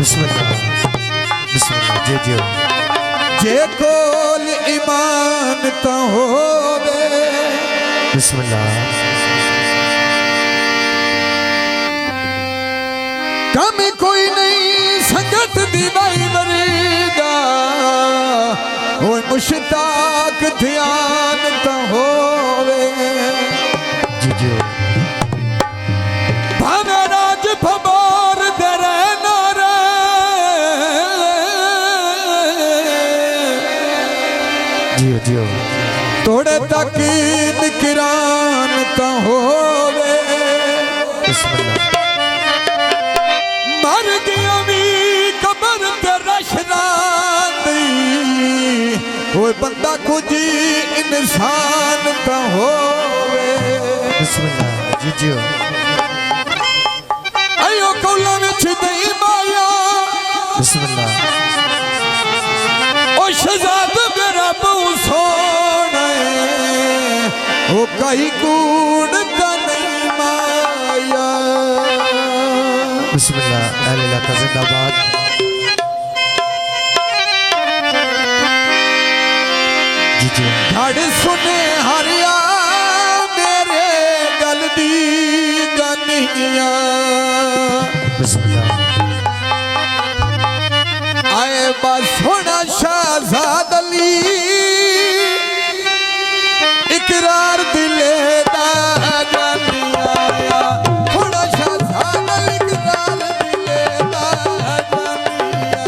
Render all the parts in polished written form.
बिस्मिल्लाह जे कोल ईमान तो होवे बिस्मिल्लाह कम कोई नहीं संगत दी बाई वरीदा वो मुश्ताक ध्यान तो होवे जी भावे राज भबार दे रहना रे जियो तोड़े तक निकरान तो होवे बिस्मिल्लाह मर गया भी कबर ते रशरानी वो बंदा कुछ इंसान तो होवे बिस्मिल्लाह जियो आयो कौला विच दई माया बिस्मिल्लाह ओ शहजाद मेरा बहु सोना ओ कई कूड़ का नहीं माया बिस्मिल्लाह अहले इलाका जिंदाबाद जी घड़ सुने हरिया मेरे गल दी गनिया बिस्मिल्लाह आए बस सोना शहजाद अली इकरार दिले दा जानिया थोड़ा शहजाद अली इकरार दिले दा जानिया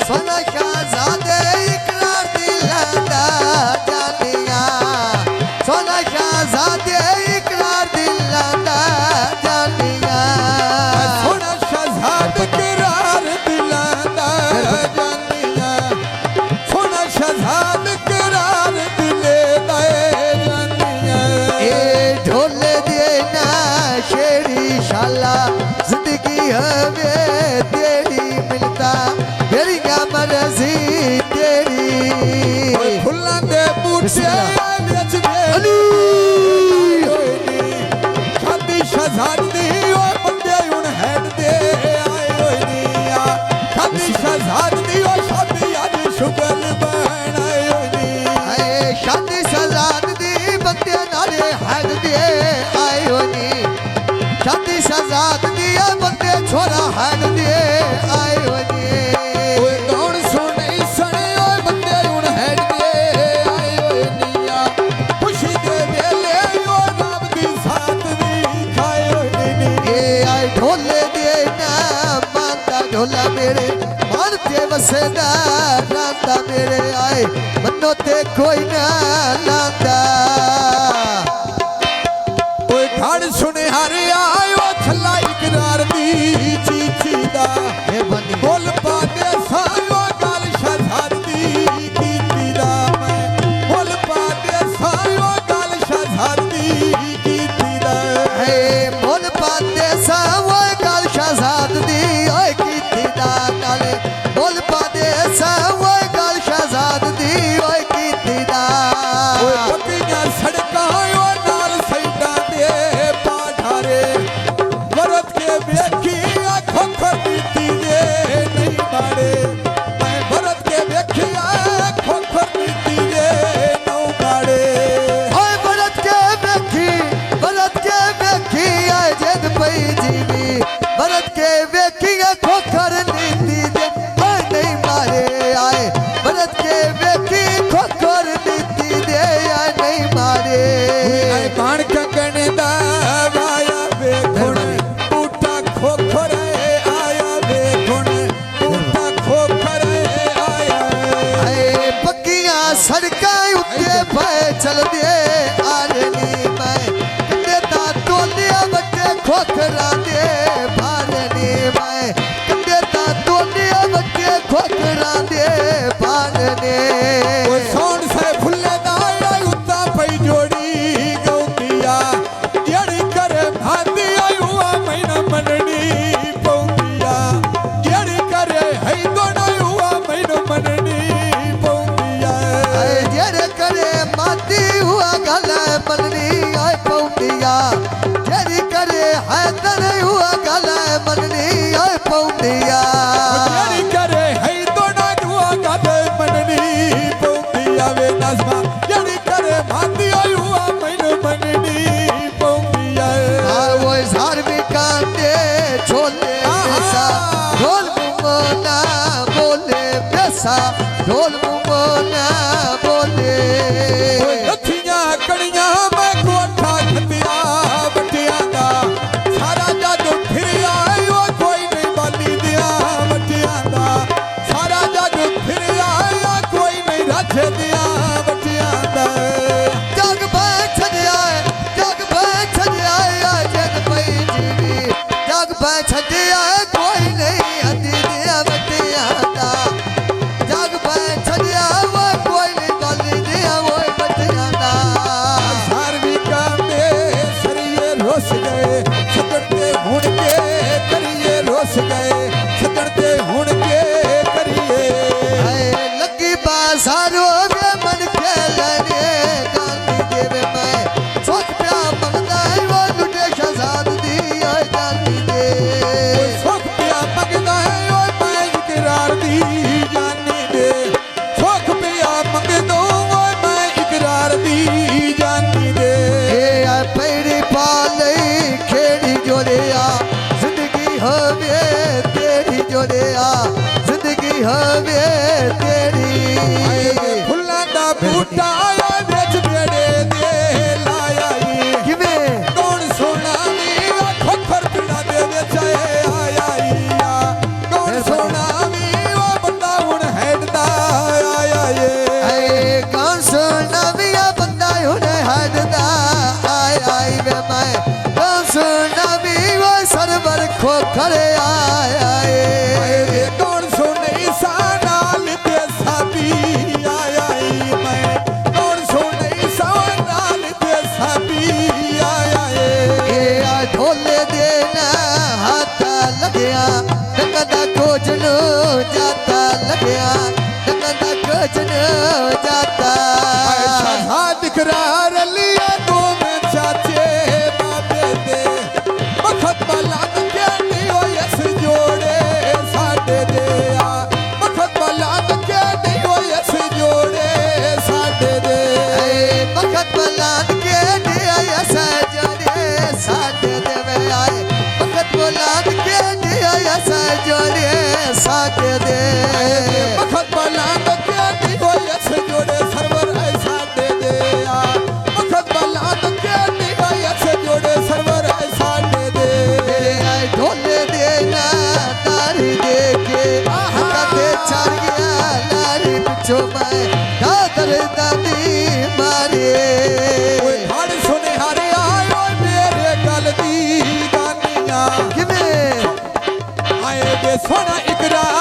सोना शहजाद इकरार दिले दा जानिया सोना शहजाद इकरार दिले दा जानिया सोना शहजाद इकरार दिले दा जानिया सोना शहजाद इकरार दिले दा जानिया ए ढोल देना शेरी शाला जिंदगी हमें तेरी मिलता मेरी क्या मर्जी तेरी फुल्लां दे बूटे विच अली शादी शहजादी ओ बंदे हुण हैड दे आए होए नी आ शादी शहजादी ओ शादी अज शुगल बन आए होए नी आए शादी शहजादी बंदे नाले हैड दे आए होए नी शादी शहजादी बंदे छोरा हैड दे आए होए नी ओए कौन सुने सने ओ बंदे हुण हैड दे आए होए नी आ खुशी दे वेले ओ रब दी साथ दी खाए होए नी ए आए ढोले दे ना मांदा ढोला मेरे मन ते वसदा रांदा मेरे आए मनो ते कोई ना लांदा ओए घड़ सुने हरे आयो छला इकरार दी चीची दा ए बंदी बोल पादे सायो गल शहजादी कीती दा मैं बोल पादे सायो गल शहजादी कीती दा ए बोल पादे सायो गल शहजादी ओए कीती दा नाले बोल पादे सायो गल शहजादी ओए कीती दा ओए पक्कियां सड़कां ओ नाल साइडां दे पाठारे वरत के वेखी आँखों खरीदी दे नहीं मारे मैं वरत के वेखी आँखों खरीदी दे नौ मारे ओए वरत के वेखी आए जद पई जीवी वरत के वेखी आँखों खरीदी दे नहीं मारे आए वरत के वेखी खोखर नीति दे आए नहीं मारे आए मान कंगन दा आया वेखुण बूटा खोखर आया वेखुण बूटा खोखर आया आए पक्कियां सड़कां उत्ते पे चल दे आरनी मैं कंदे दा तोलिया बट्टे खोखरां दे भारनी मैं कंदे दा तोलिया बट्टे खोखरां दे भारने ओ सोन से फुल्ले दा उत्ता पई जोड़ी गौंदिया जेड़ी करे भांदी आयुआ मैना मननी पौंदिया जेड़ी करे है दोना हुआ मैना मननी पौंदिया जेड़े करे माती हुआ गल मननी आए पौंदिया जेड़ी करे है तने हुआ गल मननी आए पौंदिया ਐਸਾ ਢੋਲ ਮੂੰਹੋਂ ਨਾ ਬੋਲੇ ਲੱਥੀਆਂ ਕੜੀਆਂ ਮੈਂ ਕੋਠਾ ਖੱਤਿਆ ਵੱਟਿਆਂ ਦਾ ਸਾਰਾ ਜੱਗ ਫਿਰਿਆ ਉਹ ਕੋਈ ਨਹੀਂ ਬਾਲੀ ਦਿਆਂ ਵੱਟਿਆਂ ਦਾ ਸਾਰਾ ਜੱਗ ਫਿਰਿਆ ਕੋਈ ਨਹੀਂ ਰੱਜ ਦਿਆਂ ਵੱਟਿਆਂ ਦਾ ਜਗ ਬੈ ਛੱਡਿਆ ਜਗ ਬੈ ਛੱਡਿਆ ਜਗ ਪਈ ਜੀਵੀ ਜਗ ਬੈ ਛੱਡਿਆ ਕੋਈ ਨਹੀਂ ਹੱਦੀ ਦਿਆਂ ਵੱਟਿਆਂ ਦਾ ਜਗ ਬੈ ਛੱਡਿਆ ਉਹ ਕੋਈ ਨਹੀਂ ਬਾਲੀ ਦਿਆਂ ਉਹ ਵੱਟਿਆਂ ਦਾ ਸਾਰਵੀ ਕਾਮੇ ਸਰੀਏ ਰੁੱਸ ਗਏ ਛੱਡਣ ਤੇ ਹੁਣ ਕੇ ਕਰੀਏ ਰੁੱਸ ਗਏ ਛੱਡਣ ਤੇ ਹੁਣ ਕੇ ਕਰੀਏ ਹਾਏ ਲੱਗੀ ਬਾਜ਼ਾਰੋ ਵੇ ਮਨ ਖੇਲਣੇ ਗਾਂਧੀ ਦੇਵੇ ਮੈਂ ਸੁੱਖ ਪਿਆ ਮੰਗਦਾ ਉਹ ਲੁੱਟੇ ਸ਼ਹਜ਼ਾਦ ਦੀ ਓਏ ਗਾਂਧੀ ਦੇ ਸੁੱਖ ਪਿਆ ਮੰਗਦਾ ਹੈ ਓਏ ਮੈਂ ਇਕਰਾਰ ਦੀ ਜਾਨੀ ਦੇ ਸੁੱਖ ਪਿਆ ਮੰਗਦਾ ਓਏ ਮੈਂ ਇਕਰਾਰ ਦੀ ਜਾਨੀ ਦੇ ਇਹ ਆ ਪੈੜੀ ਪਾ ਲਈ ਖੇੜੀ ਜੋੜਿਆ ਜ਼ਿੰਦਗੀ ਹੋਵੇ ਤੇਰੀ ਜੋੜਿਆ ਜ਼ਿੰਦਗੀ ਹੋਵੇ ਤੇਰੀ ਫੁੱਲਾਂ ਦਾ ਬੂਟਾ ਆਇਆ ਵਿੱਚ ਬੇੜੇ ਦੇ ਲਾਇਆ ਈ ਕਿਵੇਂ ਕੌਣ ਸੋਣਾ ਵੀ ਉਹ ਖੋਖਰ ਪਿੰਡਾਂ ਦੇ ਵਿੱਚ ਆਇਆ ਈ ਆ ਕੌਣ ਸੋਣਾ ਵੀ ਉਹ ਬੰਦਾ ਹੁਣ ਹੈਡਦਾ ਆਇਆ ਏ ਆਏ ਕੌਣ ਸੁਣਨਾ ਵੀ ਆ ਬੰਦਾ ਹੁਣੇ ਹੱਦਦਾ ਆਏ ਆਈ ਵੇ ਮੈਂ ਕੌਣ ਸੁਣਨਾ ਵੀ ਉਹ ਸਰਵਰ ਖੋਖਰ ਆਇਆ ਏ ਏ ਕੌਣ ਸੋਨੇ ਸਾ ਨਾਲ ਤੇ ਸਾਬੀ ਆਇਆ ਈ ਮੈਂ ਕੌਣ ਸੋਨੇ ਸਾ ਨਾਲ ਤੇ ਸਾਬੀ ਆਇਆ ਏ ਇਹ ਆ ਢੋਲੇ ਦੇ ਨਾ ਹੱਥ ਲੱਗਿਆ ਟੰਗਾ ਦਾ ਕੋਚ ਨੂੰ ਜਾਤਾ ਲੱਗਿਆ ਟੰਗਾ ਦਾ ਕੋਚ ਨੂੰ ਜਾਤਾ ਸ਼ਹਾਦ ਇਕਰਾਰ ਲਿਆ ਦੋਵੇਂ ਚਾਚੇ ਬਾਬੇ ਦੇ ਮਖਤ ਬਲਾ ਕਹਿੰਦੀ ਓਏ ਇਸ ਜੋੜੇ ਸਾਡੇ ਦੇ ਆ ਮਖਤ ਬਲਾ ਕਹਿੰਦੀ ਓਏ ਇਸ ਜੋੜੇ ਸਾਡੇ ਦੇ ਏ ਮਖਤ ਬਲਾਦ ਕੇ ਦਿਆ ਸਜਣੇ ਸਾਡੇ ਦੇ ਵੇ ਆਏ ਮਖਤ ਬਲਾਦ ਕੇ ਦਿਆ ਸਜਣੇ ਸਾਡੇ ਦੇ ਮਖਤ ਬਲਾ ਕਹਿੰਦੀ ਓਏ ਇਸ ਜੋੜੇ ਸਰਵਰ ਐ ਸਾਡੇ ਦੇ ਆ ਮਖਤ ਬਲਾ ਕਹਿੰਦੀ ਓਏ ਇਸ ਜੋੜੇ ਸਰਵਰ ਐ ਸਾਡੇ ਦੇ ਮੇਰੇ ਆਏ ਢੋਲੇ ਦੇ ਨਾ ਤਾਰੀ ਦੇ ਕੇ ਕਦੇ ਚੜ ਗਿਆ ਲਾਰੀ ਪਿੱਛੋਂ ਮੈਂ ਕਾਦਰ ਦਾਦੀ ਮਾਰੇ ਓਏ ਹੜ ਸੁਨਿਹਾਰਿਆ ਓਏ ਮੇਰੇ ਗੱਲ ਦੀ ਗਾਨੀਆਂ ਕਿਵੇਂ ਆਏ ਦੇ ਸੋਹਣਾ ਇਕਰਾਰ